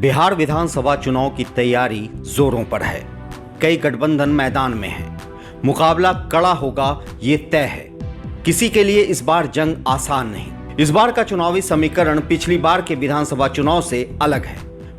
बिहार विधानसभा चुनाव की तैयारी जोरों पर है। कई गठबंधन मैदान में हैं। मुकाबला कड़ा होगा ये तय है। किसी के लिए इस बार जंग आसान नहीं। इस बार का चुनावी समीकरण पिछली बार के विधानसभा चुनाव से अलग है।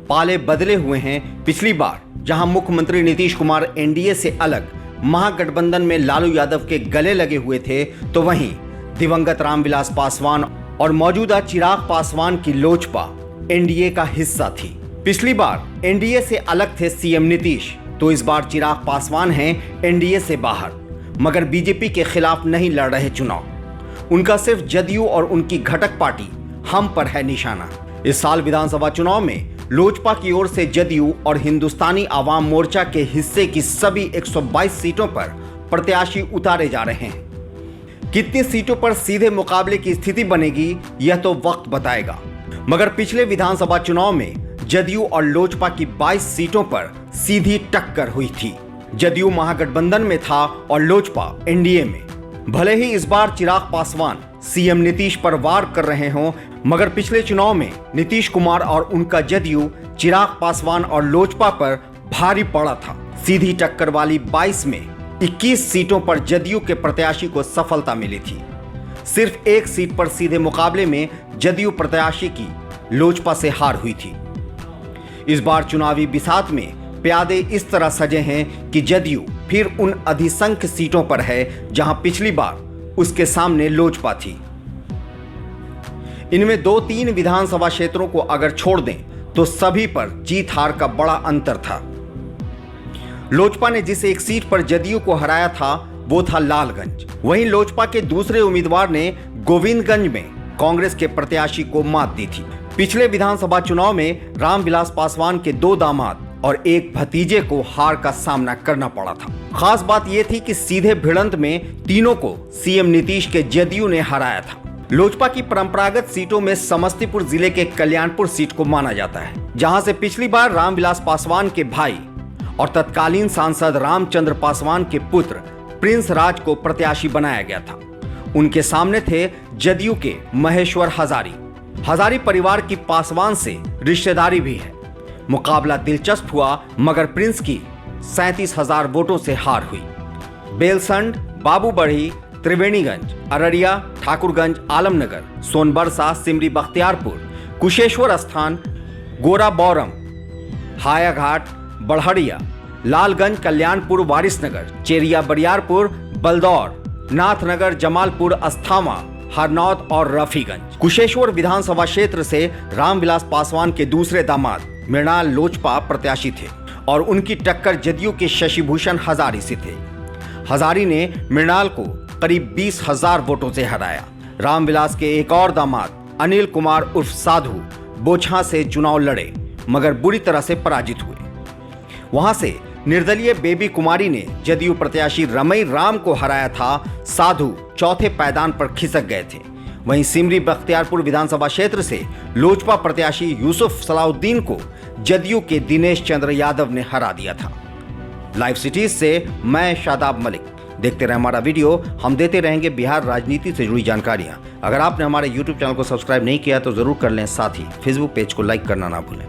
पाले बदले हुए हैं। पिछली बार जहां मुख्यमंत्री नीतीश कुमार एनडीए से अलग महागठबंधन में लालू यादव के गले लगे हुए थे, तो वहीं दिवंगत रामविलास पासवान और मौजूदा चिराग पासवान की लोजपा एनडीए का हिस्सा थी। पिछली बार एनडीए से अलग थे सीएम नीतीश, तो इस बार चिराग पासवान हैं एनडीए से बाहर, मगर बीजेपी के खिलाफ नहीं लड़ रहे चुनाव। उनका सिर्फ जदयू और उनकी घटक पार्टी हम पर है निशाना। इस साल विधानसभा चुनाव में लोजपा की ओर से जदयू और हिंदुस्तानी आवाम मोर्चा के हिस्से की सभी 122 सीटों पर प्रत्याशी उतारे जा रहे हैं। कितनी सीटों पर सीधे मुकाबले की स्थिति बनेगी यह तो वक्त बताएगा, मगर पिछले विधानसभा चुनाव में जदयू और लोजपा की 22 सीटों पर सीधी टक्कर हुई थी। जदयू महागठबंधन में था और लोजपा एनडीए में। भले ही इस बार चिराग पासवान सीएम नीतीश पर वार कर रहे हों, मगर पिछले चुनाव में नीतीश कुमार और उनका जदयू चिराग पासवान और लोजपा पर भारी पड़ा था। सीधी टक्कर वाली 22 में 21 सीटों पर जदयू के प्रत्याशी को सफलता मिली थी। सिर्फ एक सीट पर सीधे मुकाबले में जदयू प्रत्याशी की लोजपा से हार हुई थी। इस बार चुनावी बिसात में प्यादे इस तरह सजे हैं कि जदयू फिर उन अधिसंख्य सीटों पर है जहां पिछली बार उसके सामने लोजपा थी। इनमें 2-3 विधानसभा क्षेत्रों को अगर छोड़ दें तो सभी पर जीत हार का बड़ा अंतर था। लोजपा ने जिस एक सीट पर जदयू को हराया था वो था लालगंज। वहीं लोजपा के दूसरे उम्मीदवार ने गोविंदगंज में कांग्रेस के प्रत्याशी को मात दी थी। पिछले विधानसभा चुनाव में रामविलास पासवान के 2 दामाद और एक भतीजे को हार का सामना करना पड़ा था। खास बात यह थी कि सीधे भिड़ंत में तीनों को सीएम नीतीश के जदयू ने हराया था। लोजपा की परंपरागत सीटों में समस्तीपुर जिले के कल्याणपुर सीट को माना जाता है, जहां से पिछली बार रामविलास पासवान के भाई और तत्कालीन सांसद रामचंद्र पासवान के पुत्र प्रिंस राज को प्रत्याशी बनाया गया था। उनके सामने थे जदयू के महेश्वर हजारी परिवार की पासवान से रिश्तेदारी भी है। मुकाबला दिलचस्प हुआ, मगर प्रिंस की 37,000 वोटों से हार हुई। बेलसंड, बाबूबढ़ी, त्रिवेणीगंज, अररिया, ठाकुरगंज, आलमनगर, सोनबरसा, सिमरी बख्तियारपुर, कुशेश्वर स्थान, गोराबौरम, हायाघाट, बढ़हरिया, लालगंज, कल्याणपुर, वारिसनगर, चेरिया बरियारपुर, बलदौर, नाथनगर, जमालपुर, अस्थामा, हरनौत और रफीगंज। कुशेश्वर विधानसभा क्षेत्र से रामविलास पासवान के दूसरे दामाद मृणाल लोजपा प्रत्याशी थे और उनकी टक्कर जदयू के शशिभूषण हजारी से थे। हजारी ने मृणाल को करीब 20,000 वोटों से हराया। रामविलास के एक और दामाद अनिल कुमार उर्फ साधु बोछा से चुनाव लड़े, मगर बुरी तरह से पराजित हुए। वहां से निर्दलीय बेबी कुमारी ने जदयू प्रत्याशी रमई राम को हराया था। साधु चौथे पायदान पर खिसक गए थे। वहीं सिमरी बख्तियारपुर विधानसभा क्षेत्र से लोजपा प्रत्याशी यूसुफ सलाउद्दीन को जदयू के दिनेश चंद्र यादव ने हरा दिया था। लाइव सिटीज से मैं शादाब मलिक। देखते रहे हमारा वीडियो, हम देते रहेंगे बिहार राजनीति से जुड़ी जानकारियां। अगर आपने हमारे यूट्यूब चैनल को सब्सक्राइब नहीं किया तो जरूर कर लें, साथ ही फेसबुक पेज को लाइक करना ना भूलें।